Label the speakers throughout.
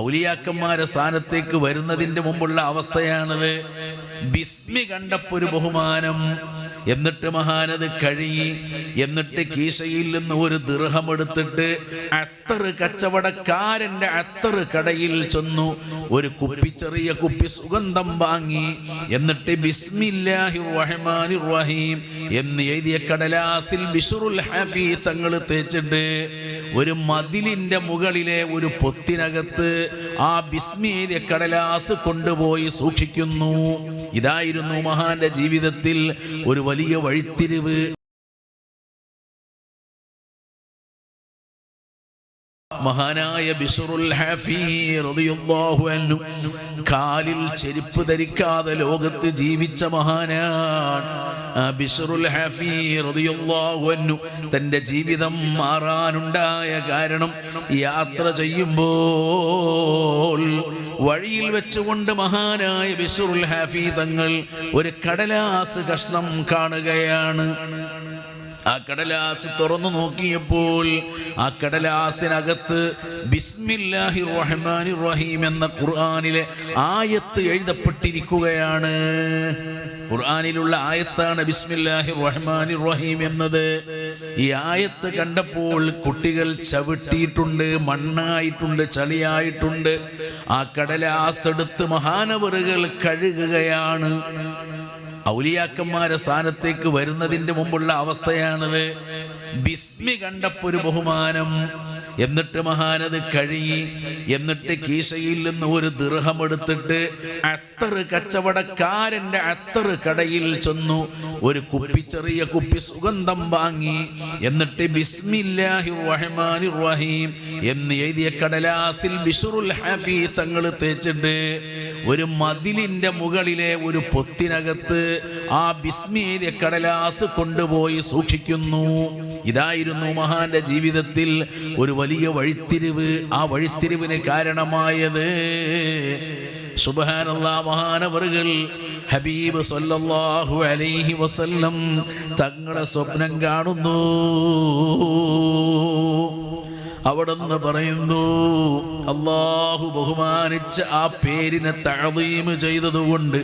Speaker 1: ഔലിയാക്കന്മാരെ സ്ഥാനത്തേക്ക് വരുന്നതിന്റെ മുമ്പുള്ള അവസ്ഥയാണത്. ബിസ്മി കണ്ടപ്പോ ഒരു ബഹുമാനം. എന്നിട്ട് മഹാനത് കഴുകി, എന്നിട്ട് കീശയിൽ നിന്ന് ഒരു ദിർഹം എടുത്തിട്ട് അത്തറ് കച്ചവടക്കാരന്റെ അത്തറ് കടയിൽ ചെന്നു ഒരു കുപ്പി, ചെറിയ കുപ്പി സുഗന്ധം വാങ്ങി. എന്നിട്ട് ബിസ്മില്ലാഹിർ റഹ്മാനിർ റഹീം എന്ന് എഴുതിയ കടലാസിൽ ബിശ്റുൽ ഹഫീ തങ്ങൾ തേച്ചിട്ട് ഒരു മതിലിന്റെ മുകളിലെ ഒരു പൊത്തിനകത്ത് ആ ബിസ്മി എഴുതിയ കടലാസ് കൊണ്ടുപോയി സൂക്ഷിക്കുന്നു. ഇതായിരുന്നു മഹാന്റെ ജീവിതത്തിൽ ഒരു വലിയ വഴിത്തിരിവ്. മഹാനായ ബിശ്റുൽ ഹഫീ റളിയല്ലാഹു അൻഹു കാലിൽ ചെരുപ്പ് ധരിക്കാതെ ലോകത്ത് ജീവിച്ച മഹാനാണ്. ബിശ്റുൽ ഹഫീ റളിയല്ലാഹു അൻഹു തന്റെ ജീവിതം മാറാനുണ്ടായ കാരണം യാത്ര ചെയ്യുമ്പോൾ വഴിയിൽ വെച്ചുകൊണ്ട് മഹാനായ ബിശ്റുൽ ഹഫീ തങ്ങൾ ഒരു കടലാസ് കഷ്ണം കാണുകയാണ്. ആ കടലാസ് തുറന്നു നോക്കിയപ്പോൾ ആ കടലാസിനകത്ത് ബിസ്മില്ലാഹിർ റഹ്മാനിർ റഹീം എന്ന ഖുർആനിലെ ആയത്ത് എഴുതപ്പെട്ടിരിക്കുകയാണ്. ഖുർആനിലുള്ള ആയത്താണ് ബിസ്മില്ലാഹിർ റഹ്മാനിർ റഹീം എന്നത്. ഈ ആയത്ത് കണ്ടപ്പോൾ കുട്ടികൾ ചവിട്ടിയിട്ടുണ്ട്, മണ്ണായിട്ടുണ്ട്, ചളിയായിട്ടുണ്ട്. ആ കടലാസ് എടുത്ത് മഹാനവറുകൾ കഴുകുകയാണ്. ഔലിയാക്കന്മാരെ സ്ഥാനത്തേക്ക് വരുന്നതിന്റെ മുമ്പുള്ള അവസ്ഥയാണത്. ബിസ്മി കണ്ടപ്പോ ഒരു ബഹുമാനം. എന്നിട്ട് മഹാനത് കഴുകി, എന്നിട്ട് കീശയിൽ നിന്ന് ഒരു ദിർഹം എടുത്തിട്ട് അത്തറ് കച്ചവടക്കാരന്റെ അത്തറ് കടയിൽ ചെന്നു ഒരു കുപ്പി, ചെറിയ കുപ്പി സുഗന്ധം വാങ്ങി. എന്നിട്ട് ബിസ്മില്ലാഹിർ റഹ്മാനിർ റഹീം എന്ന് എഴുതിയ കടലാസിൽ ബിശ്റുൽ ഹഫീ തങ്ങൾ തേച്ചിട്ട് ഒരു മതിലിന്റെ മുകളിലെ ഒരു പൊത്തിനകത്ത് ആ ബിസ്മി എഴുതിയ കടലാസ് കൊണ്ടുപോയി സൂക്ഷിക്കുന്നു. ഇതായിരുന്നു മഹാന്റെ ജീവിതത്തിൽ ഒരു വലിയ വഴിത്തിരിവ്. ആ വഴിത്തിരിവിന് കാരണമായത് സുബ്ഹാനല്ലാഹ്, മഹാനവറുകൾ ഹബീബ് സല്ലല്ലാഹു അലൈഹി വസല്ലം തങ്ങളെ സ്വപ്നം കാണുന്നു. അവിടുന്ന് പറയുന്നു, അല്ലാഹു ബഹുമാനിച്ച ആ പേരിനെ തഅദീം ചെയ്തതുകൊണ്ട്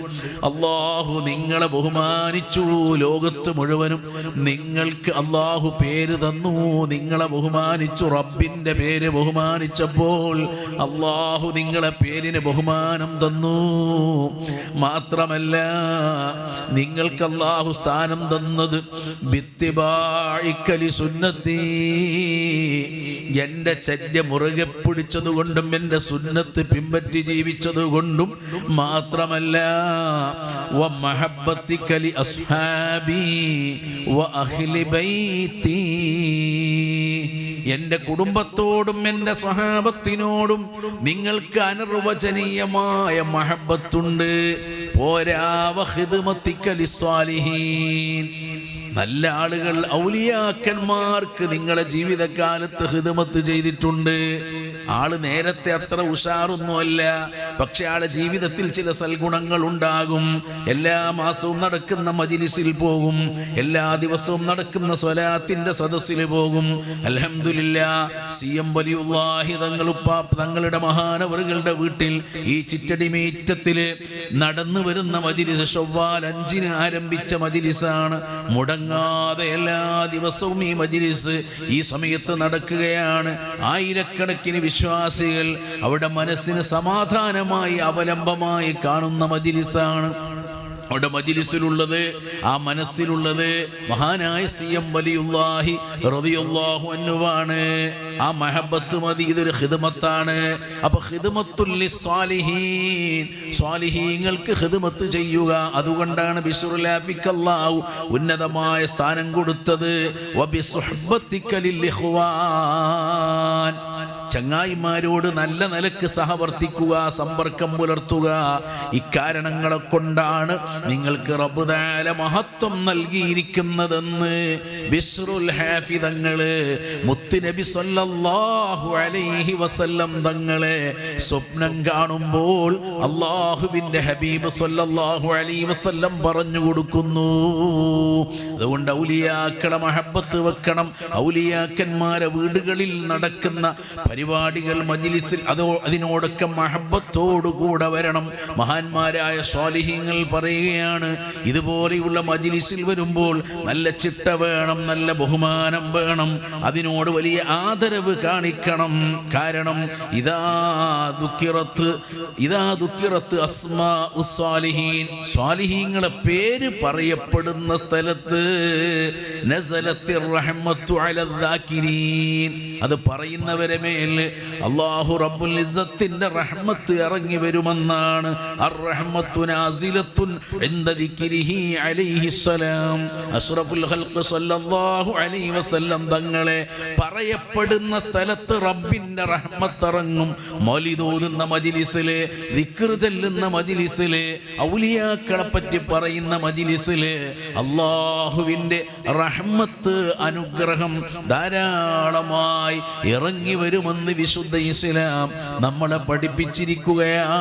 Speaker 1: അല്ലാഹു നിങ്ങളെ ബഹുമാനിച്ചു. ലോകത്ത് മുഴുവനും നിങ്ങൾക്ക് അല്ലാഹു പേര് തന്നു, നിങ്ങളെ ബഹുമാനിച്ചു. റബ്ബിന്റെ പേര് ബഹുമാനിച്ചപ്പോൾ അല്ലാഹു നിങ്ങളെ പേരിന് ബഹുമാനം തന്നു. മാത്രമല്ല, നിങ്ങൾക്ക് അല്ലാഹു സ്ഥാനം തന്നത് ബിത്തിബാഇകലി സുന്നത്തി, എന്റെ ചര്യ മുറുകെ പിടിച്ചതുകൊണ്ടും എന്റെ സുന്നത്ത് പിൻപറ്റി ജീവിച്ചതുകൊണ്ടും മാത്രമല്ല, വ മഹബ്ബത്തികലി അസ്ഹാബി വ അഹ്ലി ബൈതി, എന്റെ കുടുംബത്തോടും എന്റെ സ്വഹാബത്തിനോടും നിങ്ങൾക്ക് അനിർവചനീയമായ മഹബ്ബത്തുണ്ട്. പോരാ, വ ഖിദ്മത്തികലി സ്വാലിഹീൻ, നല്ല ആളുകൾ ഔലിയാക്കന്മാർക്ക് നിങ്ങളെ ജീവിതകാലത്ത് ഖിദ്മത്ത് ചെയ്തിട്ടുണ്ട്. ആള് നേരത്തെ അത്ര ഉഷാറൊന്നുമല്ല, പക്ഷെ ആളെ ജീവിതത്തിൽ ചില സൽഗുണങ്ങൾ ഉണ്ടാകും. എല്ലാ മാസവും നടക്കുന്ന മജ്‌ലിസിൽ പോകും, എല്ലാ ദിവസവും നടക്കുന്ന സ്വലാത്തിന്റെ സദസ്സിൽ പോകും. അൽഹംദുലില്ലാഹ്, CM വലിയുല്ലാഹി തങ്ങളുടെ മഹാനവറുകളുടെ വീട്ടിൽ ഈ ചിറ്റടി മീറ്റത്തിൽ നടന്നു വരുന്ന മജ്‌ലിസ് ശവ്വാൽ 5-ന് ആരംഭിച്ച മജ്‌ലിസാണ്. മുടങ്ങാതെ എല്ലാ ദിവസവും ഈ മജ്‌ലിസ് ഈ സമയത്ത് നടക്കുകയാണ്. ആയിരക്കണക്കിന് വിശ്വാസികൾ അവിടെ മനസ്സിന് സമാധാനമായി അവലംബമായി കാണുന്ന മജ്‌ലിസാണ്. അവിടെ മജ്‌ലിസിലുള്ളത്, ആ മനസ്സിലുള്ളത് മഹാനായ CM വലിയുല്ലാഹി റളിയല്ലാഹു അൻഹുവാണ്. ആ മഹബ്ബത്ത് മതി, ഇതൊരു ഖിദ്മത്താണ്. അപ്പൊ ഖിദ്മത്തുൽ ലിസ്സാലിഹീൻ, സ്വാലിഹീങ്ങൾക്ക് ഖിദ്മത്ത് ചെയ്യുക. അതുകൊണ്ടാണ് ബിശ്റുൽ ഹഫീക്ക് അല്ലാഹു ഉന്നതമായ സ്ഥാനം കൊടുത്തത്. വബിസുഹ്ബത്തിക ലിൽ ഇഖ്വാൻ, ചങ്ങായിമാരോട് നല്ല നിലക്ക് സഹവർത്തിക്കുക, സമ്പർക്കം പുലർത്തുക. ഇക്കാരണങ്ങളെ കൊണ്ടാണ് നിങ്ങൾക്ക് റബ്ബ് തആല മഹത്വം നൽകിയിരിക്കുന്നതെന്ന് ബിശ്റുൽ ഹഫീ തങ്ങള് മുത്തുനബി സല്ലല്ലാഹു അലൈഹി വസല്ലം തങ്ങളെ സ്വപ്നം കാണുമ്പോൾ അല്ലാഹുവിൻ്റെ ഹബീബ് സല്ലല്ലാഹു അലൈഹി വസല്ലം പറഞ്ഞു കൊടുക്കുന്നു. അതുകൊണ്ട് ഔലിയാക്കളെ മഹബ്ബത്ത് വെക്കണം. ഔലിയാക്കന്മാരെ വീടുകളിൽ നടക്കുന്ന പരിപാടികൾ മജ്ലിസിൽ അതിനോടൊക്കെ മഹബത്തോടുകൂടെ വരണം. മഹാന്മാരായ സ്വാലിഹീങ്ങൾ പറയുകയാണ്, ഇതുപോലെയുള്ള മജ്ലിസിൽ വരുമ്പോൾ നല്ല ചിട്ട വേണം, നല്ല ബഹുമാനം വേണം, അതിനോട് വലിയ ആദരവ് കാണിക്കണം. കാരണം ഇദാ ദുക്കിറത്ത് അസ്മാഉ സ്വാലിഹീൻ, സ്വാലിഹീങ്ങളെ പേര് പറയപ്പെടുന്ന സ്ഥലത്ത് നസലത്തിർ റഹ്മത്തു അലൽ ദാകിരീൻ, അത് പറയുന്നവരെ മേൽ അല്ലാഹു റബ്ബുൽ ഇസ്സത്തിന്റെ റഹ്മത്ത് ഇറങ്ങി വരുമെന്നാണ്. അർ റഹ്മത്തു നാസിലത്തുൻ ഇൻദ ദിക്രിഹി അലൈഹിസ്സലാം. അഷ്റഫുൽ ഖൽഖ് സല്ലല്ലാഹു അലൈഹി വസല്ലം തങ്ങളെ പറയപ്പെടുന്ന സ്ഥലത്ത് റബ്ബിന്റെ റഹ്മത്ത് ഇറങ്ങും. മൗലിദ് ഓതുന്ന മജ്ലിസിലെ, ദിക്ർ ചൊല്ലുന്ന മജ്ലിസിലെ, ഔലിയാക്കളെ പറ്റി പറയുന്ന മജ്ലിസിലെ അല്ലാഹുവിന്റെ റഹ്മത്ത്, അനുഗ്രഹം ധാരാളമായി ഇറങ്ങി വരുമെന്ന് വിശുദ്ധ ഇസ്ലാം നമ്മളെ പഠിപ്പിച്ചിരിക്കുകയാണ്.